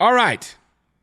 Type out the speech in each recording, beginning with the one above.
All right.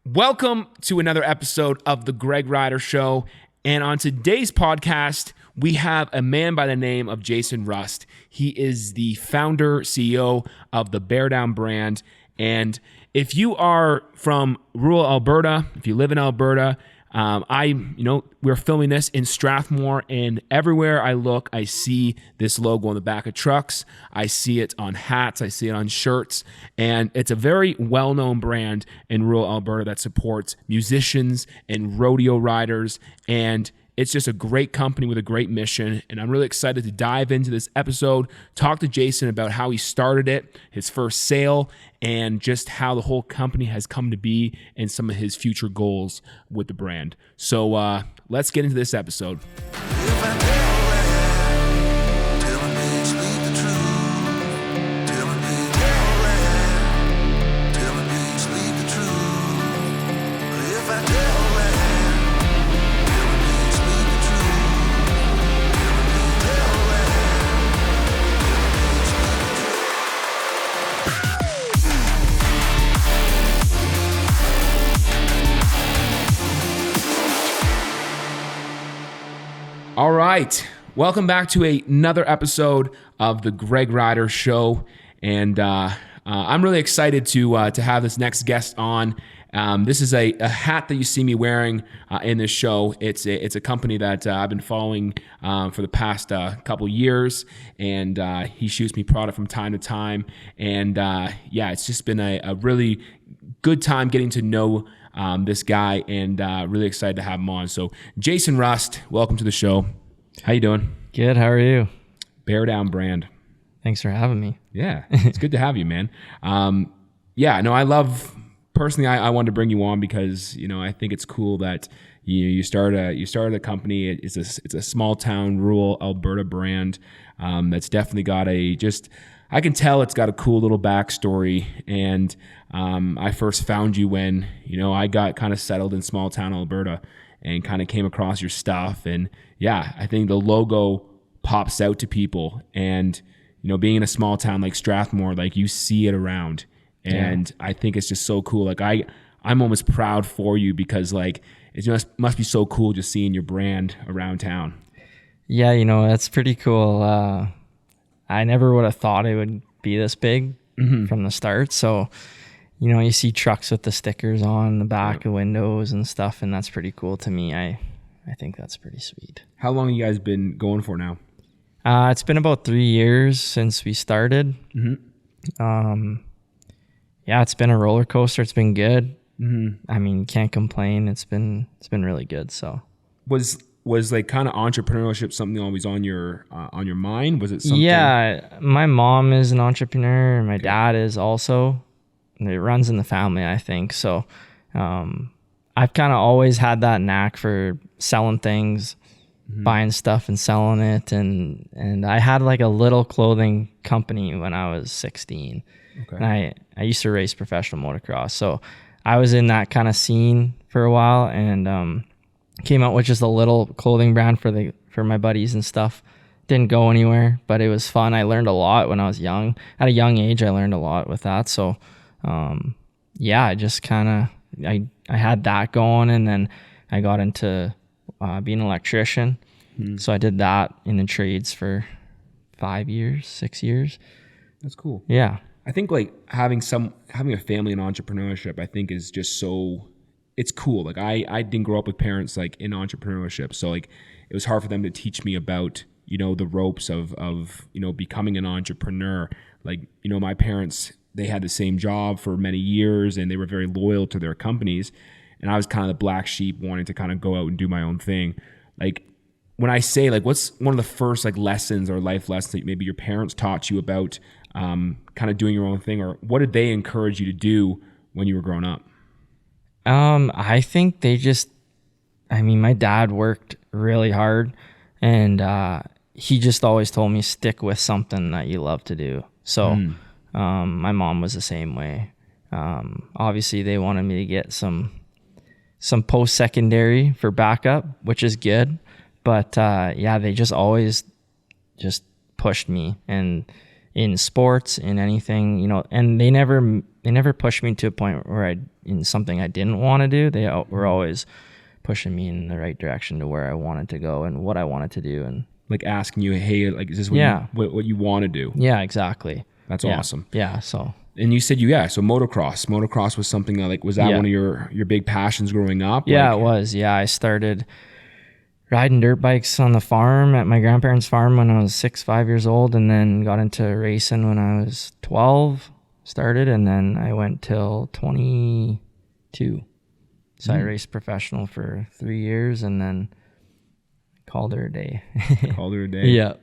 Welcome to another episode of The Greg Ryder Show. And on today's podcast, we have a man by the name of Jason Rust. He is the founder, CEO of the Baredown Brand. And if you are from rural Alberta, if you live in Alberta, we're filming this in Strathmore, and everywhere I look, I see this logo on the back of trucks. I see it on hats. I see it on shirts, and it's a very well-known brand in rural Alberta that supports musicians and rodeo riders, and it's just a great company with a great mission, and I'm really excited to dive into this episode, talk to Jason about how he started it, his first sale, and just how the whole company has come to be and some of his future goals with the brand. So let's get into this episode. All right, welcome back to another episode of the Greg Ryder Show, and I'm really excited to have this next guest on. This is a hat that you see me wearing in this show. It's a company that I've been following for the past couple years, and he shoots me product from time to time, and it's just been a really good time getting to know this guy, and really excited to have him on. So Jason Rust, welcome to the show. How you doing? Good. How are you? Baredown Brand. Thanks for having me. Yeah, it's good to have you, man. I love, personally, I wanted to bring you on because, I think it's cool that you started a company. It's a small town, rural Alberta brand that's definitely got I can tell it's got a cool little backstory. And I first found you when, I got kind of settled in small town Alberta and kind of came across your stuff. And I think the logo pops out to people. And, being in a small town like Strathmore, like you see it around. And I think it's just so cool. Like I'm almost proud for you because like it must be so cool just seeing your brand around town. Yeah, that's pretty cool. I never would have thought it would be this big from the start. So, you see trucks with the stickers on the back of windows and stuff, and that's pretty cool to me. I think that's pretty sweet. How long have you guys been going for now? It's been about 3 years since we started. It's been a roller coaster. It's been good. I mean, can't complain. It's been really good. So was like kind of entrepreneurship something always on your mind? Was it something? Yeah, my mom is an entrepreneur, and my dad is also. And it runs in the family, I think. So I've kind of always had that knack for selling things, buying stuff and selling it. And I had like a little clothing company when I was 16. Okay. And I used to race professional motocross. So I was in that kind of scene for a while, and came out with just a little clothing brand for my buddies and stuff. Didn't go anywhere, but it was fun. I learned a lot when I was young. At a young age, I learned a lot with that. So I just kind of, I had that going, and then I got into being an electrician. So I did that in the trades for 6 years. That's cool. Yeah. I think like having a family in entrepreneurship, I think is just so, it's cool. Like I didn't grow up with parents like in entrepreneurship. So like it was hard for them to teach me about, the ropes of becoming an entrepreneur. Like, my parents, they had the same job for many years, and they were very loyal to their companies. And I was kind of the black sheep wanting to kind of go out and do my own thing. Like when I say like, what's one of the first like lessons or life lessons that maybe your parents taught you about kind of doing your own thing, or what did they encourage you to do when you were growing up? I think my dad worked really hard, and he just always told me stick with something that you love to do. So my mom was the same way. Obviously they wanted me to get some post-secondary for backup, which is good. But they just always just pushed me. And in sports, in anything, you know, and they never pushed me to a point where in something I didn't want to do. They were always pushing me in the right direction to where I wanted to go and what I wanted to do. And like asking you, hey, like, is this what you want to do? Yeah, exactly. That's awesome. Yeah. So. And you said so motocross was something that, like, was that one of your big passions growing up? Yeah, it was. Yeah. I started riding dirt bikes on the farm at my grandparents' farm when I was 5 years old, and then got into racing when I was 12, started, and then I went till 22. So I raced professional for 3 years and then called her a day. Yeah.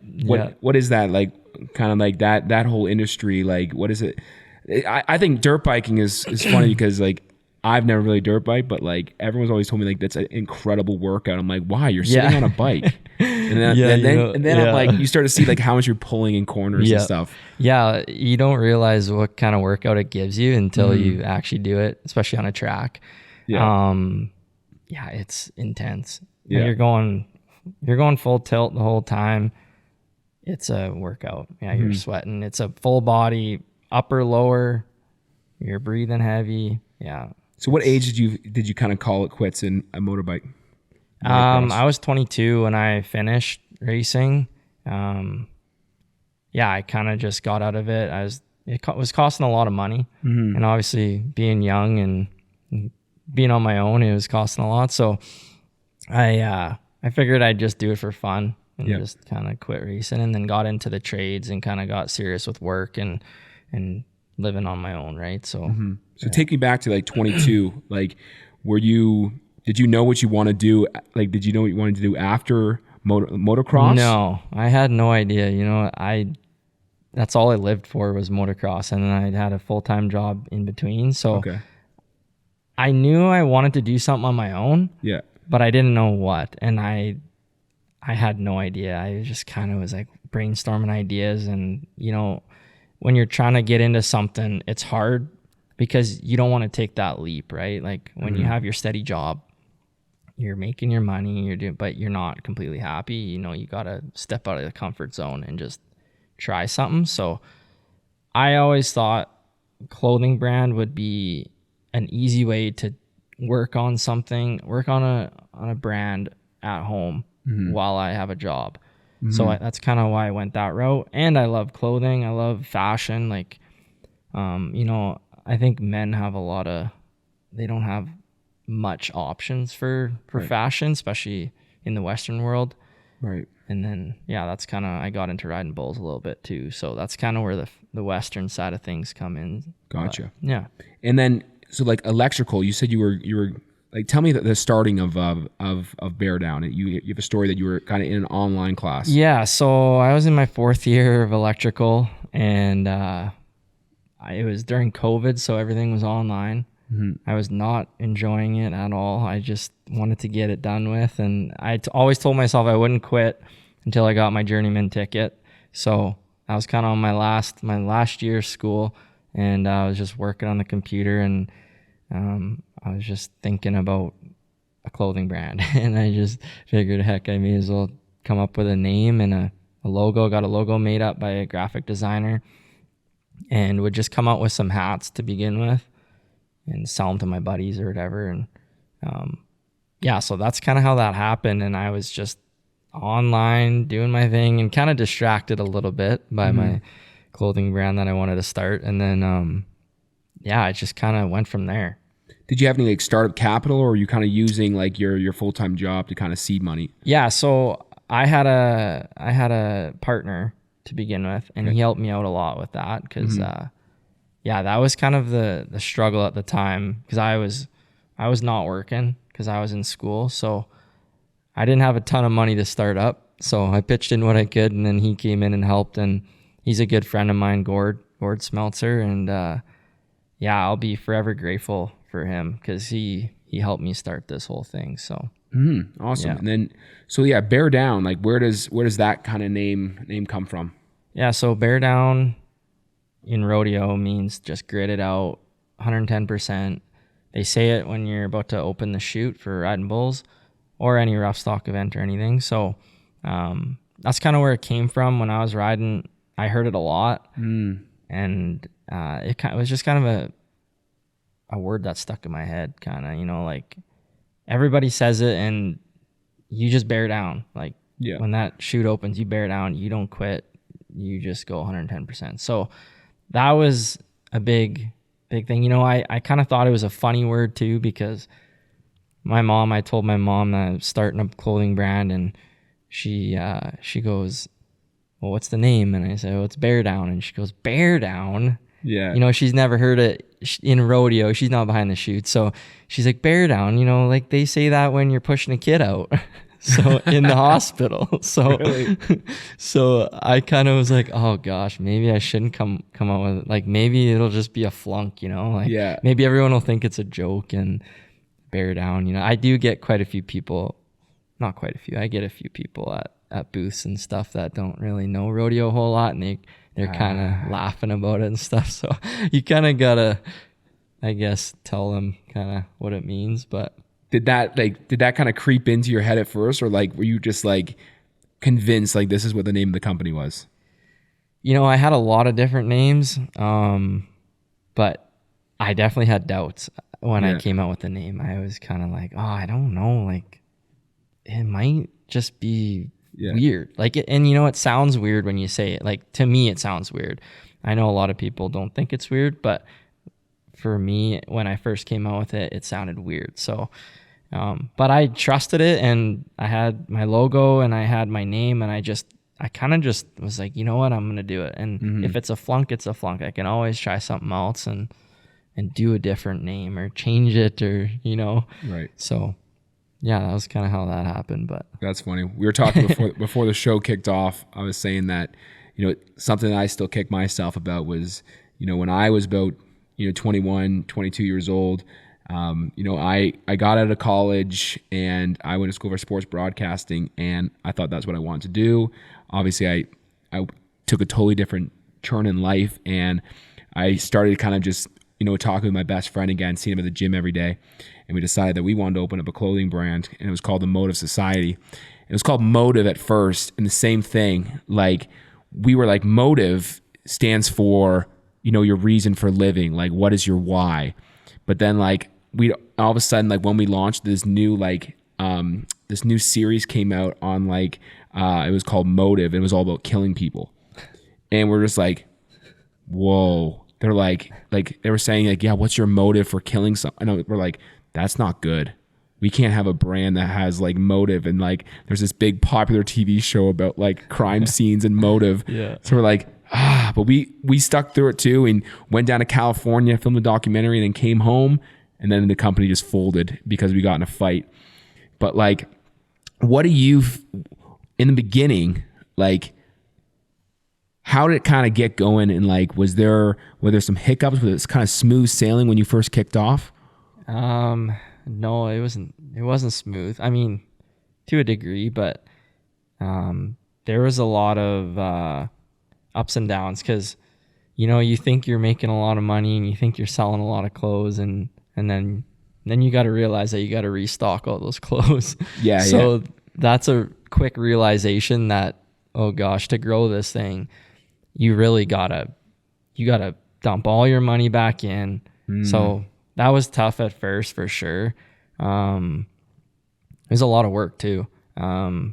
What is that like? Kind of like that whole industry. Like, what is it? I think dirt biking is funny because, like, I've never really dirt bike, but like everyone's always told me like that's an incredible workout. I'm like, why? You're sitting on a bike, and then I'm like, you start to see like how much you're pulling in corners and stuff. Yeah, you don't realize what kind of workout it gives you until you actually do it, especially on a track. Yeah, it's intense. Yeah, you're going full tilt the whole time. It's a workout. Yeah, you're sweating. It's a full body, upper, lower. You're breathing heavy. Yeah. So what age did you kind of call it quits in a motorbike? I was 22 when I finished racing. I kind of just got out of it. It was costing a lot of money, and obviously being young and being on my own, it was costing a lot. So I figured I'd just do it for fun and just kind of quit racing, and then got into the trades and kind of got serious with work and living on my own, right? So take me back to like 22. Like, did you know what you want to do? Like, did you know what you wanted to do after motocross? No, I had no idea. You know, that's all I lived for was motocross, and then I had a full-time job in between. So I knew I wanted to do something on my own. Yeah. But I didn't know what, and I had no idea. I just kind of was like brainstorming ideas, and you know, when you're trying to get into something, it's hard because you don't want to take that leap, right? Like when you have your steady job, you're making your money, but you're not completely happy. You know, you got to step out of the comfort zone and just try something. So I always thought clothing brand would be an easy way to work on a brand at home while I have a job. So that's kind of why I went that route. And I love clothing. I love fashion. Like, you know, I think men they don't have much options for fashion, especially in the Western world. Right. And then, that's kind of, I got into riding bulls a little bit too. So that's kind of where the Western side of things come in. Gotcha. Yeah. And then, so like electrical, you said you were like, tell me the starting of Baredown. You have a story that you were kind of in an online class. Yeah, so I was in my 4th year of electrical, and it was during COVID, so everything was online. I was not enjoying it at all. I just wanted to get it done with, and I always told myself I wouldn't quit until I got my journeyman ticket. So I was kind of on my last year of school, and I was just working on the computer, and I was just thinking about a clothing brand, and I just figured, heck, I may as well come up with a name and a logo. Got a logo made up by a graphic designer, and would just come out with some hats to begin with and sell them to my buddies or whatever. And so that's kind of how that happened. And I was just online doing my thing and kind of distracted a little bit by my clothing brand that I wanted to start. And then, it just kind of went from there. Did you have any like startup capital, or were you kind of using like your full-time job to kind of seed money? Yeah. So I had a partner to begin with, and he helped me out a lot with that. Cause, that was kind of the struggle at the time. Cause I was not working cause I was in school. So I didn't have a ton of money to start up. So I pitched in what I could, and then he came in and helped, and he's a good friend of mine, Gord Smeltzer. And, I'll be forever grateful for him because he helped me start this whole thing. So awesome. Yeah. And then, Baredown, like where does that kind of name come from? Yeah. So Baredown in rodeo means just grit it out 110%. They say it when you're about to open the chute for riding bulls or any rough stock event or anything. So that's kind of where it came from. When I was riding I heard it a lot, Mm. and it was just kind of a word that stuck in my head, kind of, like everybody says it, and you just bear down. Like Yeah. when that chute opens, you bear down, you don't quit, you just go 110%. So that was a big thing. I kind of thought it was a funny word too, because I told my mom that I was starting a clothing brand, and she goes, well, what's the name? And I said, oh, it's Baredown. And she goes, Baredown? Yeah. She's never heard it in rodeo. She's not behind the chute. So she's like, Baredown, like they say that when you're pushing a kid out. So in the hospital. So, Really? so I kind of was like, oh gosh, maybe I shouldn't come out with it. Like maybe it'll just be a flunk, like Yeah. maybe everyone will think it's a joke and Baredown. I do get quite a few people, not quite a few. I get a few people at booths and stuff that don't really know rodeo a whole lot, and they're kind of laughing about it and stuff. So you kind of gotta, I guess, tell them kind of what it means. But did that kind of creep into your head at first, or like were you just like convinced like this is what the name of the company was? I had a lot of different names, but I definitely had doubts when I came out with the name. I was kind of like, oh, I don't know, like it might just be weird. Like, it sounds weird when you say it. Like, to me, it sounds weird. I know a lot of people don't think it's weird, but for me, when I first came out with it, it sounded weird. So, but I trusted it, and I had my logo and I had my name, and I kind of just was like, you know what, I'm going to do it. And if it's a flunk, it's a flunk. I can always try something else and do a different name or change it, or, Right. So yeah, that was kind of how that happened. But that's funny. We were talking before the show kicked off. I was saying that, something that I still kick myself about was, when I was about, 21, 22 years old, I got out of college and I went to school for sports broadcasting, and I thought that's what I wanted to do. Obviously, I took a totally different turn in life, and I started kind of just, talking with my best friend again, seeing him at the gym every day. And we decided that we wanted to open up a clothing brand, and it was called the Motive Society. It was called Motive at first, and the same thing. Like, we were like, Motive stands for, your reason for living. Like, what is your why? But then, like, we all of a sudden, like, when we launched this new, like, this new series came out on, like, it was called Motive. It was all about killing people. And we're just like, whoa. They're like they were saying, like, yeah, what's your motive for killing someone? And we're like, that's not good. We can't have a brand that has like motive, and like there's this big popular TV show about like crime scenes and motive. Yeah. So we're like, but we stuck through it too, and went down to California, filmed a documentary, and then came home, and then the company just folded because we got in a fight. But like, what do you, in the beginning, like, how did it kind of get going? And like, were there some hiccups? Was it kind of smooth sailing when you first kicked off? No, it wasn't smooth. I mean, to a degree, but there was a lot of ups and downs, because you think you're making a lot of money and you think you're selling a lot of clothes, and then you got to realize that you got to restock all those clothes. So that's a quick realization that, oh gosh, to grow this thing, you really gotta dump all your money back in. So that was tough at first, for sure. It was a lot of work too. I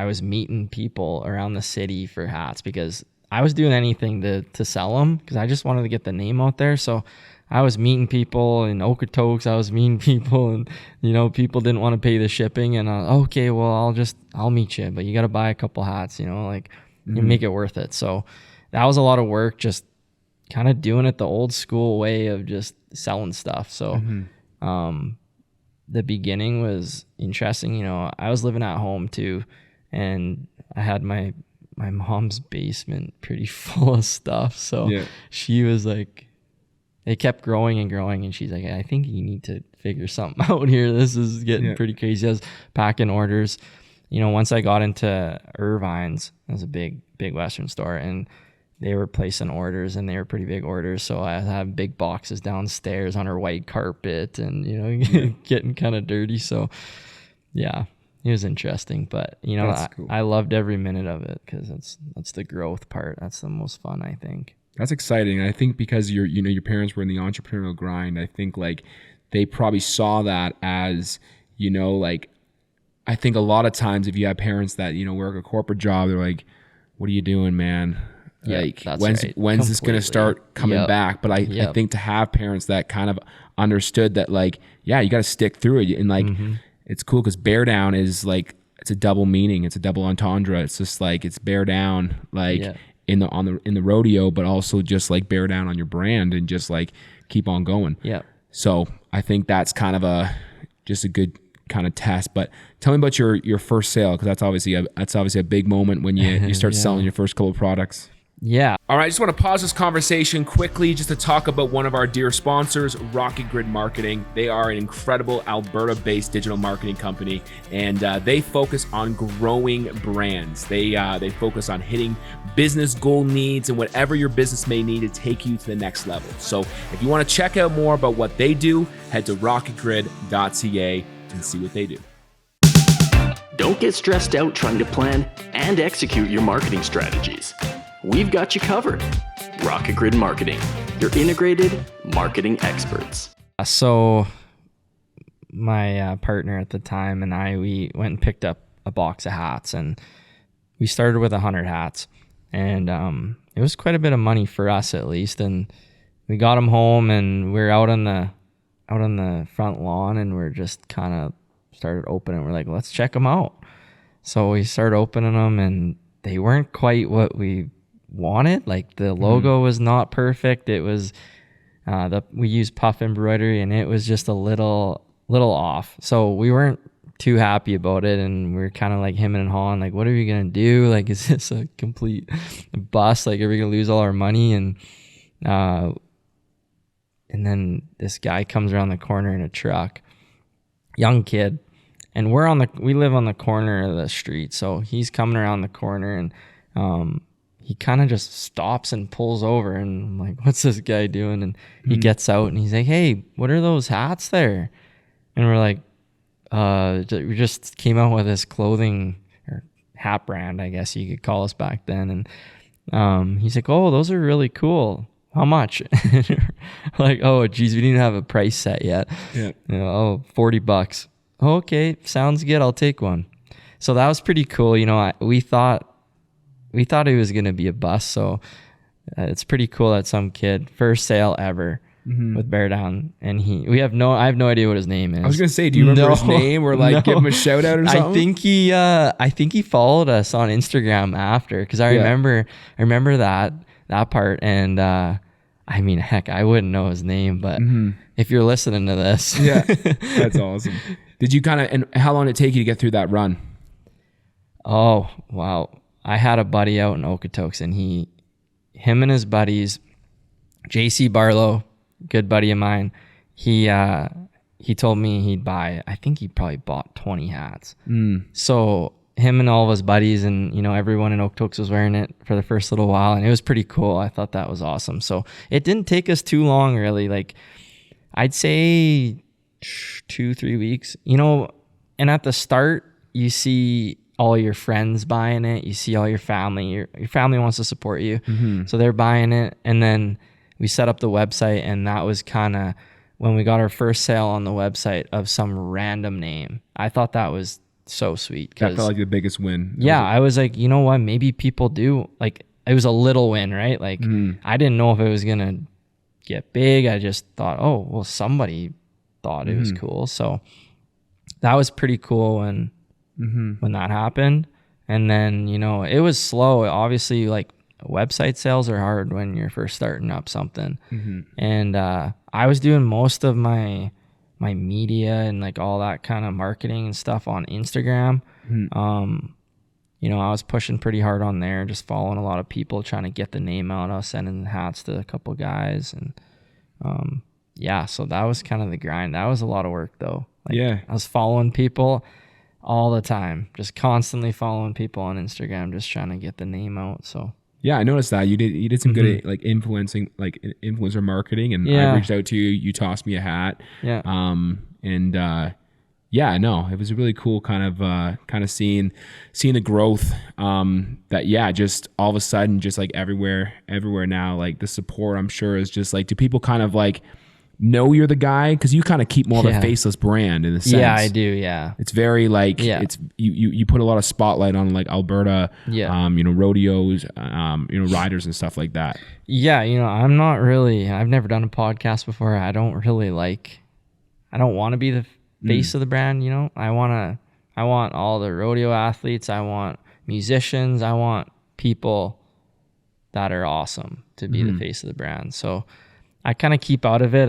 was meeting people around the city for hats, because I was doing anything to sell them, because I just wanted to get the name out there. So I was meeting people in Okotoks. I was meeting people, and people didn't want to pay the shipping, and okay, well, I'll meet you, but you got to buy a couple hats, like, you make it worth it. So that was a lot of work, just kind of doing it the old school way of just selling stuff. So the beginning was interesting. I was living at home too, and I had my mom's basement pretty full of stuff. So she was like, it kept growing and growing, and she's like, I think you need to figure something out here. This is getting pretty crazy. I was packing orders. Once I got into Irvine's, it was a big Western store, and they were placing orders, and they were pretty big orders. So I had big boxes downstairs on her white carpet, and getting kind of dirty. So yeah, it was interesting, but you know, Cool. I loved every minute of it because that's the growth part. That's the most fun, I think. That's exciting. I think because your parents were in the entrepreneurial grind, I think like they probably saw that as, you know, like I think a lot of times if you have parents that, you know, work a corporate job, they're like, what are you doing, man? Yeah, like that's when's right. when's this going to start coming back? But I think to have parents that kind of understood that, like, yeah, you got to stick through it. And like, it's cool because Baredown is like, it's a double meaning. It's a double entendre. It's just like, it's bear down, like in the rodeo, but also just like bear down on your brand and just like keep on going. Yeah. So I think that's kind of just a good kind of test. But tell me about your first sale, because that's obviously a big moment when you start selling your first couple of products. Yeah. All right, I just want to pause this conversation quickly just to talk about one of our dear sponsors, Rocket Grid Marketing. They are an incredible Alberta-based digital marketing company, and they focus on growing brands. They focus on hitting business goal needs and whatever your business may need to take you to the next level. So if you want to check out more about what they do, head to rocketgrid.ca and see what they do. Don't get stressed out trying to plan and execute your marketing strategies. We've got you covered. Rocket Grid Marketing, your integrated marketing experts. So my partner at the time and we went and picked up a box of hats, and we started with 100 hats, and it was quite a bit of money for us, at least. And we got them home, and we were out on the front lawn, and we're just kind of started opening. We're like, let's check them out. So we started opening them, and they weren't quite what we wanted. Like the logo was not perfect. It was we used puff embroidery, and it was just a little off. So we weren't too happy about it, and we were kind of like hemming and hawing, like, what are we gonna do? Like, is this a complete bust? Like, are we gonna lose all our money? And then this guy comes around the corner in a truck, young kid, and we live on the corner of the street. So he's coming around the corner, and he kind of just stops and pulls over, and I'm like, what's this guy doing? And he gets out, and he's like, hey, what are those hats there? And we're like, we just came out with this clothing or hat brand, I guess you could call us back then. And he's like, oh, those are really cool. How much? Like, oh, geez, we didn't have a price set yet. Yeah. You know, oh, $40. Okay, sounds good. I'll take one. So that was pretty cool. You know, we thought it was going to be a bust. So it's pretty cool that some kid, first sale ever with Baredown, and I have no idea what his name is. I was going to say, do you remember his name, or like give him a shout out or something? I think he followed us on Instagram after, because I remember that part. And I mean, heck, I wouldn't know his name, but if you're listening to this, yeah, that's awesome. Did you and how long did it take you to get through that run? Oh, wow. I had a buddy out in Okotoks, and him and his buddies, JC Barlow, good buddy of mine, he told me he'd buy, I think he probably bought 20 hats. So him and all of his buddies, and, you know, everyone in Okotoks was wearing it for the first little while, and it was pretty cool. I thought that was awesome. So it didn't take us too long, really. Like, I'd say 2-3 weeks, you know. And at the start, you see all your friends buying it, you see all your family, your family wants to support you, so they're buying it. And then we set up the website, and that was kind of when we got our first sale on the website of some random name. I thought that was so sweet. That felt like the biggest win. I was like, you know what, maybe people do, like, it was a little win, right? Like, I didn't know if it was gonna get big. I just thought, oh, well, somebody thought it was cool. So that was pretty cool when that happened. And then, you know, it was slow. Obviously, like, website sales are hard when you're first starting up something. And I was doing most of my media and like all that kind of marketing and stuff on Instagram. You know, I was pushing pretty hard on there, just following a lot of people, trying to get the name out. I was sending hats to a couple guys, and so that was kind of the grind. That was a lot of work, though. Like, I was following people all the time, just constantly following people on Instagram, just trying to get the name out. So yeah, I noticed that you did some good at, like, influencer marketing, and I reached out to you. You tossed me a hat. yeah, no, it was a really cool kind of seeing the growth. That yeah, just all of a sudden, just like everywhere now, like the support, I'm sure is just like, do people kind of like know you're the guy, because you kind of keep more of a faceless brand in a sense. Yeah, I do. Yeah, it's very like it's you put a lot of spotlight on like Alberta, rodeos, riders and stuff like that. Yeah, I've never done a podcast before. I don't want to be the face of the brand. I want all the rodeo athletes. I want musicians. I want people that are awesome to be the face of the brand. So I kind of keep out of it.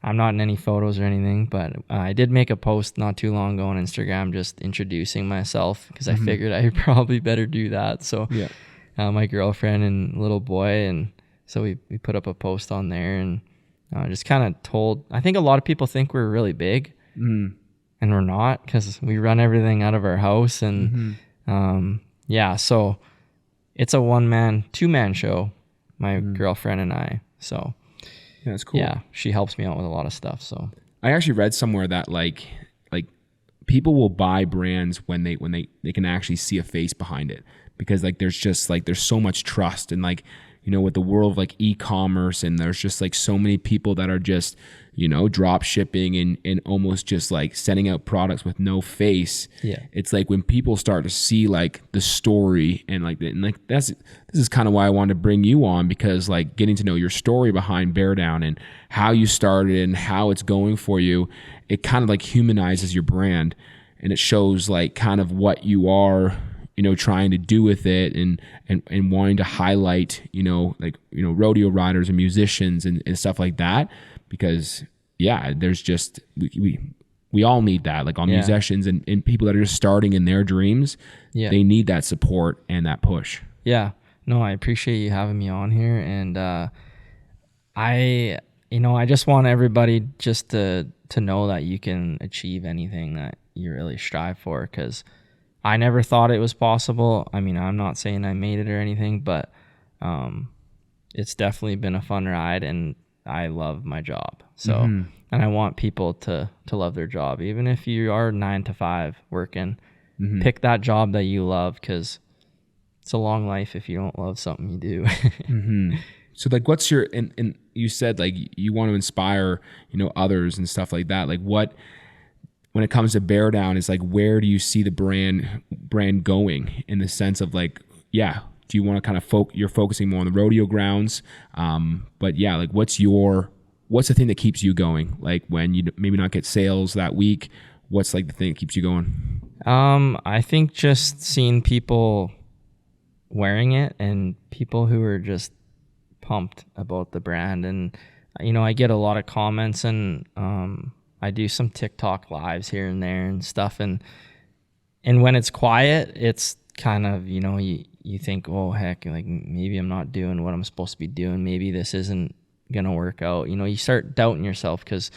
I'm not in any photos or anything, but I did make a post not too long ago on Instagram just introducing myself, because I figured I probably better do that. So my girlfriend and little boy, and so we put up a post on there, and just kind of told, I think a lot of people think we're really big, and we're not, because we run everything out of our house. And so it's a two-man show, my girlfriend and I. So yeah, that's cool. Yeah, she helps me out with a lot of stuff. So I actually read somewhere that like people will buy brands when they can actually see a face behind it, because like there's so much trust, and like, with the world of like e-commerce, and there's just like so many people that are just, drop shipping and almost just like sending out products with no face. Yeah. It's like when people start to see like the story, and this is kind of why I wanted to bring you on, because like getting to know your story behind Baredown and how you started and how it's going for you, it kind of like humanizes your brand, and it shows like kind of what you are, trying to do with it, and wanting to highlight, rodeo riders and musicians and stuff like that, because there's just, we all need that, like all musicians and people that are just starting in their dreams. They need that support and that push. Yeah, no, I appreciate you having me on here. And I just want everybody just to know that you can achieve anything that you really strive for, because I never thought it was possible. I mean, I'm not saying I made it or anything, but it's definitely been a fun ride, and I love my job. So, and I want people to love their job, even if you are 9 to 5 working. Pick that job that you love, because it's a long life if you don't love something you do. So like, what's your, and you said like you want to inspire, others and stuff like that. Like what, when it comes to Baredown, is like, where do you see the brand going, in the sense of like, do you want to kind of you're focusing more on the rodeo grounds? But yeah, like what's the thing that keeps you going? Like when you maybe not get sales that week, what's like the thing that keeps you going? I think just seeing people wearing it, and people who are just pumped about the brand. And, I get a lot of comments, and, I do some TikTok lives here and there and stuff. And when it's quiet, it's kind of, you think, oh heck, like maybe I'm not doing what I'm supposed to be doing. Maybe this isn't going to work out. You start doubting yourself, because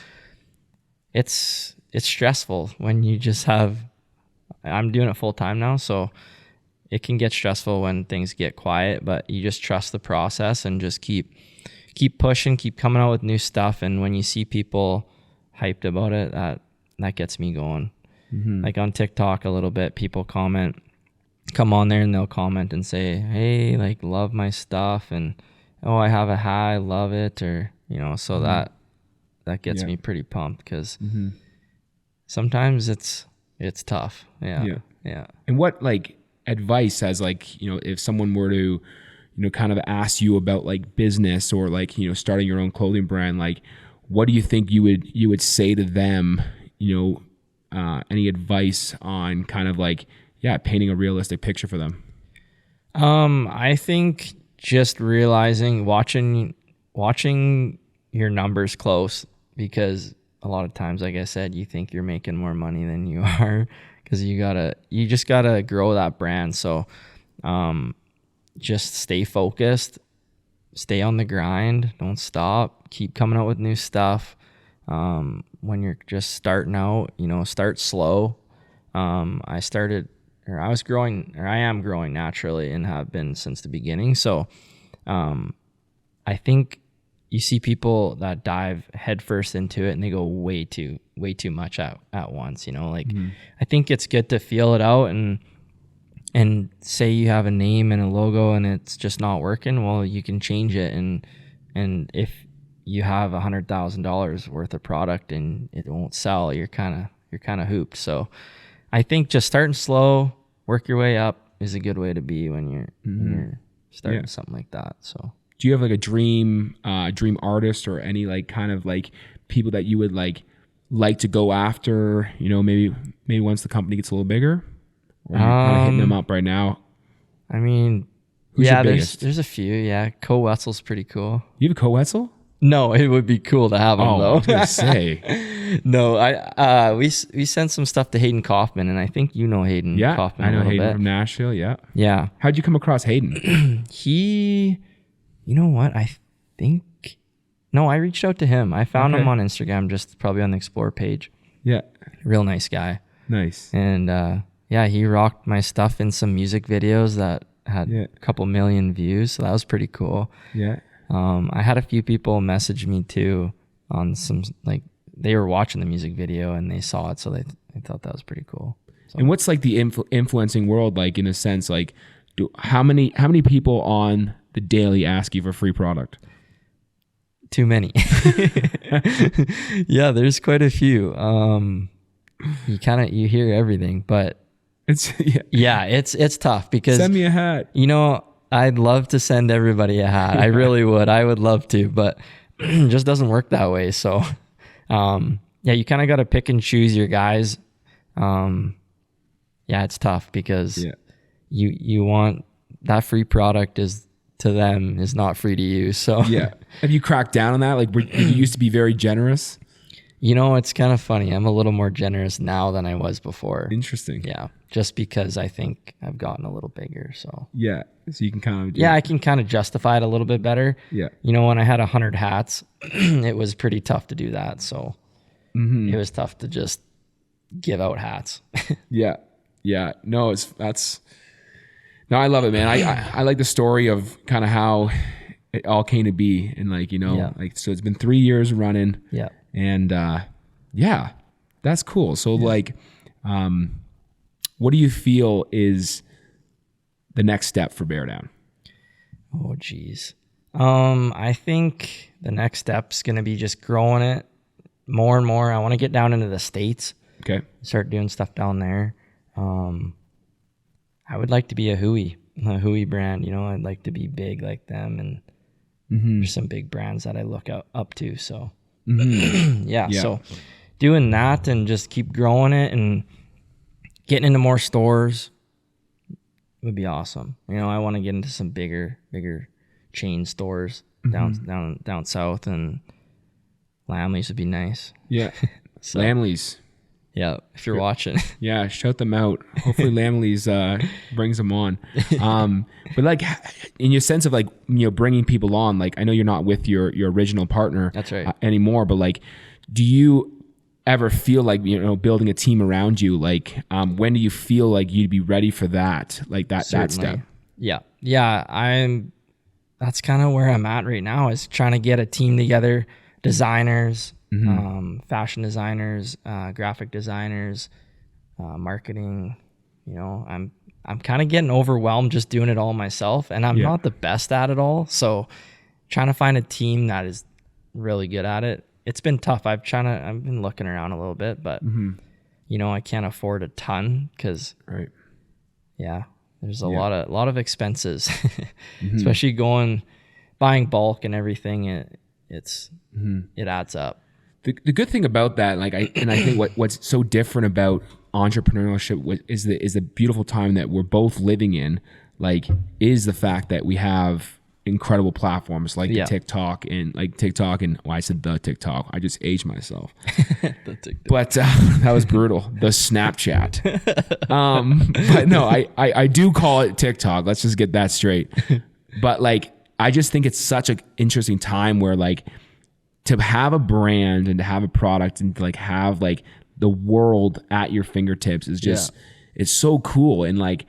it's stressful when you just I'm doing it full time now. So it can get stressful when things get quiet, but you just trust the process and just keep pushing, keep coming out with new stuff. And when you see people hyped about it, that gets me going. Like on TikTok a little bit, people come on there and they'll comment and say, hey, like, love my stuff, and oh, I have a hat, I love it, or so that gets me pretty pumped, because sometimes it's tough. Yeah. And what like advice, as like, if someone were to kind of ask you about like business, or like starting your own clothing brand, like what do you think you would say to them? Any advice on kind of like painting a realistic picture for them? I think just realizing, watching your numbers close, because a lot of times, like I said, you think you're making more money than you are, because you just gotta grow that brand. So just stay focused, stay on the grind, don't stop, keep coming out with new stuff. When you're just starting out, start slow. I am growing naturally, and have been since the beginning. So I think you see people that dive headfirst into it and they go way too much at once, you know, like I think it's good to feel it out and say you have a name and a logo and it's just not working. Well, you can change it. And if you have $100,000 worth of product and it won't sell, you're kind of hooped. So I think just starting slow, work your way up is a good way to be when you're starting something like that. So do you have like a dream artist or any like kind of like people that you would like to go after, you know, maybe once the company gets a little bigger, or you're kind of hitting them up right now? I mean, who's your biggest? There's a few. Yeah. Co Wetzel's pretty cool. You have a Co Wetzel? No, it would be cool to have him though. I was gonna say. No, we sent some stuff to Hayden Kaufman, and I think you know Hayden Kaufman. I know Hayden bit. from Nashville. Yeah. Yeah. How'd you come across Hayden? You know what? I reached out to him. I found him on Instagram, just probably on the Explore page. Yeah. Real nice guy. Nice. And he rocked my stuff in some music videos that had a couple million views. So that was pretty cool. Yeah. I had a few people message me too on some, like, they were watching the music video and they saw it. So they thought that was pretty cool. So. And what's like the influencing world like, in a sense, like how many people on the daily ask you for free product? Too many. Yeah, there's quite a few. You hear everything, but it's it's tough because send me a hat. You know, I'd love to send everybody a hat. I really would. I would love to, but it just doesn't work that way. So, you kind of got to pick and choose your guys. It's tough because you want that free product is not free to you. So have you cracked down on that? Like, you used to be very generous. You know, it's kind of funny. I'm a little more generous now than I was before. Interesting. Yeah, just because I think I've gotten a little bigger. So so you can kind of I can kind of justify it a little bit better. Yeah. You know, when I had 100 hats, it was pretty tough to do that. So it was tough to just give out hats. Yeah. No, I love it, man. I like the story of kind of how it all came to be, and like, you know, like, so it's been 3 years running. Yeah. And that's cool. So like, what do you feel is the next step for Baredown? Oh, geez. I think the next step's going to be just growing it more and more. I want to get down into the States. Okay. Start doing stuff down there. I would like to be a Hui brand. You know, I'd like to be big like them, and there's some big brands that I look up to. So so doing that and just keep growing it and getting into more stores would be awesome. You know, I want to get into some bigger chain stores down south, and Lamley's would be nice. Yeah. So, Lamley's. Yeah, if you're watching. Yeah, shout them out. Hopefully Lamley's brings them on. But like, in your sense of like, you know, bringing people on, like, I know you're not with your original partner. That's right. Anymore, but like, do you ever feel like, you know, building a team around you, like, when do you feel like you'd be ready for that? Like that step? Yeah. That's kind of where I'm at right now, is trying to get a team together, designers, fashion designers, graphic designers, marketing. You know, I'm kind of getting overwhelmed just doing it all myself, and I'm not the best at it all. So trying to find a team that is really good at it. It's been tough. I've been looking around a little bit, but you know, I can't afford a ton because there's a lot of expenses, especially buying bulk and everything. It adds up. The good thing about that, like, I think what's so different about entrepreneurship is the beautiful time that we're both living in, like, is the fact that we have incredible platforms like the TikTok and I said the TikTok. I just aged myself. But that was brutal. The Snapchat. But no, I do call it TikTok. Let's just get that straight. But like, I just think it's such an interesting time where, like, to have a brand and to have a product and to like have like the world at your fingertips is just, it's so cool. And like,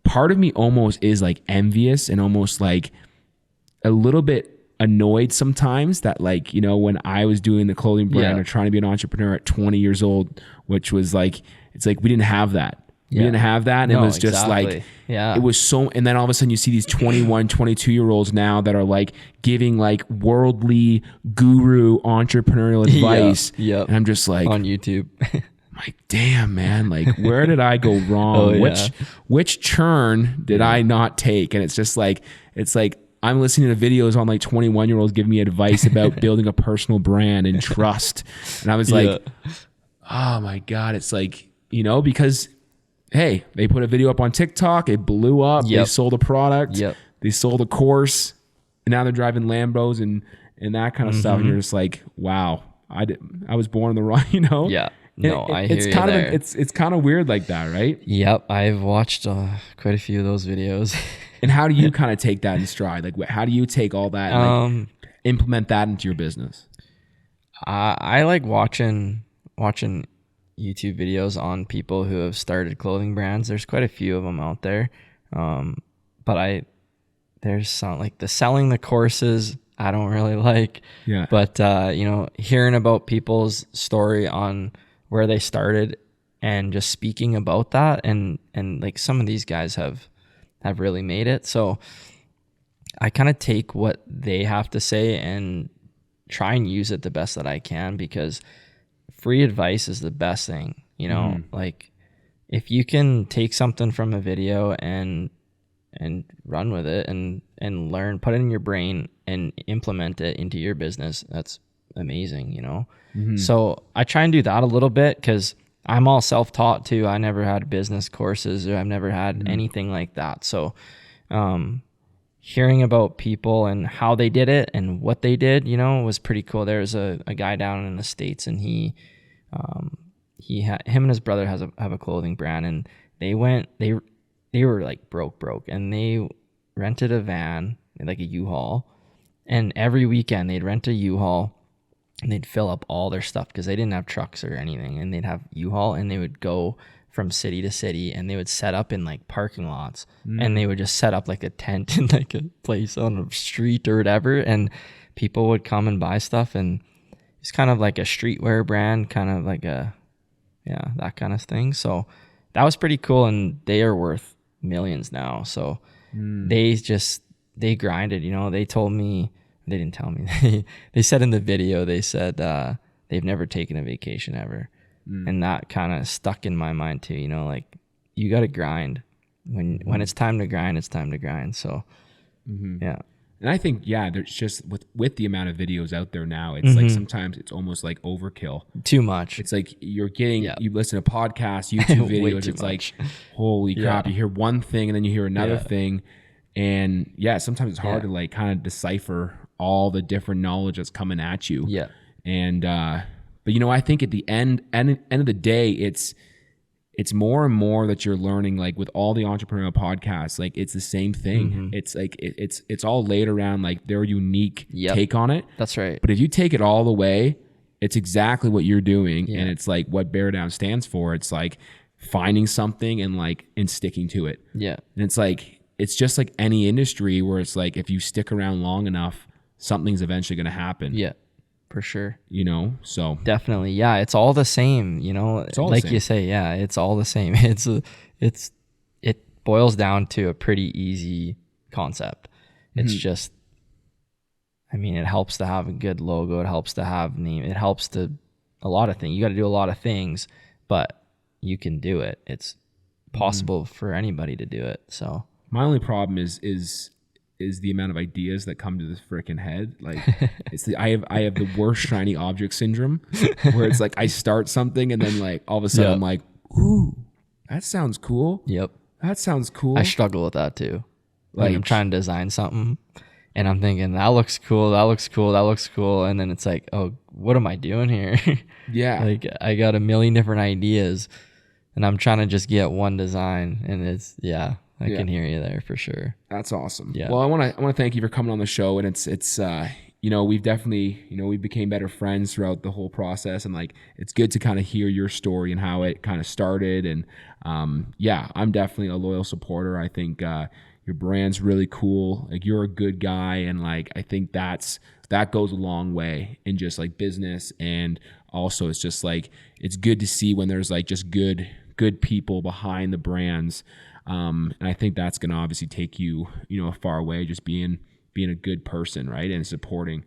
part of me almost is like envious and almost like a little bit annoyed sometimes that like, you know, when I was doing the clothing brand or trying to be an entrepreneur at 20 years old, which was like, it's like, we didn't have that. We didn't have that. And it was just like, it was so, and then all of a sudden you see these 21, 22-year-olds now that are like giving like worldly guru entrepreneurial advice. And I'm just like, on YouTube. like, damn, man, like where did I go wrong? Which churn did I not take? And it's just like, it's like, I'm listening to videos on like 21-year-olds giving me advice about building a personal brand and trust. And I was like, oh my God, it's like, you know, because hey, they put a video up on TikTok, it blew up, they sold a product, they sold a course, and now they're driving Lambos and that kind of stuff. And you're just like, wow, I was born in the wrong, you know? Yeah. No, I hear you kind there. of it's kind of weird like that, right? Yep, I've watched quite a few of those videos. And how do you kind of take that in stride? Like, how do you take all that and like, implement that into your business? I like watching YouTube videos on people who have started clothing brands. There's quite a few of them out there, but there's some like the selling the courses I don't really like. Yeah. But you know, hearing about people's story on where they started and just speaking about that, and like some of these guys have really made it. So I kind of take what they have to say and try and use it the best that I can, because free advice is the best thing, you know. Like if you can take something from a video and run with it and learn, put it in your brain and implement it into your business, that's amazing, you know. So I try and do that a little bit, because I'm all self-taught too. I never had business courses, or I've never had anything like that. So hearing about people and how they did it and what they did, you know, was pretty cool. There's a guy down in the States, and him and his brother have a clothing brand, and they were like broke, and they rented a van, like a U-Haul, and every weekend they'd rent a U-Haul and they'd fill up all their stuff, because they didn't have trucks or anything, and they'd have U-Haul, and they would go from city to city, and they would set up in like parking lots, and they would just set up like a tent in like a place on a street or whatever, and people would come and buy stuff. And it's kind of like a streetwear brand, kind of like that kind of thing. So that was pretty cool, and they are worth millions now. So they grinded, you know. They told me, they didn't tell me, they said in the video, they said they've never taken a vacation ever. And that kind of stuck in my mind too, you know, like you got to grind when it's time to grind, it's time to grind. So yeah. And I think, there's just with the amount of videos out there now, it's like sometimes it's almost like overkill. Too much. It's like you're getting, you listen to podcasts, YouTube videos, it's like, holy crap, you hear one thing and then you hear another thing. And sometimes it's hard to like kind of decipher all the different knowledge that's coming at you. Yeah. And, but you know, I think at the end of the day, it's more and more that you're learning, like with all the entrepreneurial podcasts, like it's the same thing. It's like, it's all laid around like their unique take on it. That's right. But if you take it all the way, it's exactly what you're doing. And it's like what Baredown stands for. It's like finding something and sticking to it. Yeah. And it's like, it's just like any industry where it's like, if you stick around long enough, something's eventually going to happen. Yeah. For sure. You know, so definitely. Yeah. It's all the same, you know, like you say, it's all the same. It boils down to a pretty easy concept. It's just, I mean, it helps to have a good logo. It helps to have name. It helps to a lot of things. You got to do a lot of things, but you can do it. It's possible for anybody to do it. So my only problem is the amount of ideas that come to this freaking head. Like I have the worst shiny object syndrome, where it's like I start something and then like all of a sudden I'm like, ooh, that sounds cool. Yep. That sounds cool. I struggle with that too. Like I'm trying to design something and I'm thinking that looks cool. And then it's like, oh, what am I doing here? Yeah. Like I got a million different ideas and I'm trying to just get one design, and it's, I can hear you there for sure. That's awesome. Yeah. Well, I want to thank you for coming on the show, and it's you know, we've definitely, you know, we became better friends throughout the whole process, and like it's good to kind of hear your story and how it kind of started. And I'm definitely a loyal supporter. I think Your brand's really cool. Like, you're a good guy. And like, I think that goes a long way in just like business. And also it's just like, it's good to see when there's like just good people behind the brands. And I think that's going to obviously take you, a far way, just being a good person, right? And supporting.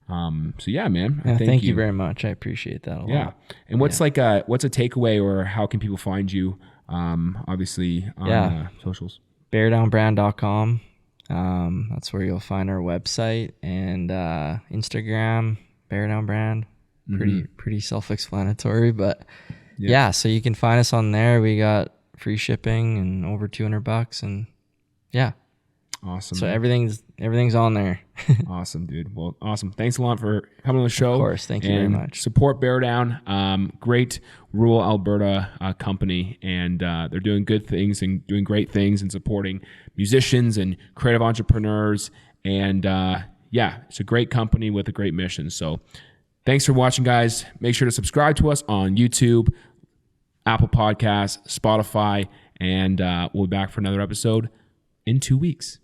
So yeah, man. Yeah, thank you very much. I appreciate that a lot. Yeah. And what's what's a takeaway, or how can people find you? Obviously on socials. Baredownbrand.com. That's where you'll find our website, and Instagram, Baredown Brand. Pretty self-explanatory, but yeah, so you can find us on there. We got free shipping and over $200, and yeah. Awesome. So everything's on there. Awesome, dude. Well, awesome. Thanks a lot for coming on the show. Of course. Thank you very much. Support Baredown. Great rural Alberta company, and they're doing good things and doing great things and supporting musicians and creative entrepreneurs. And it's a great company with a great mission. So thanks for watching, guys. Make sure to subscribe to us on YouTube, Apple Podcasts, Spotify, and we'll be back for another episode in 2 weeks.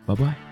Bye-bye.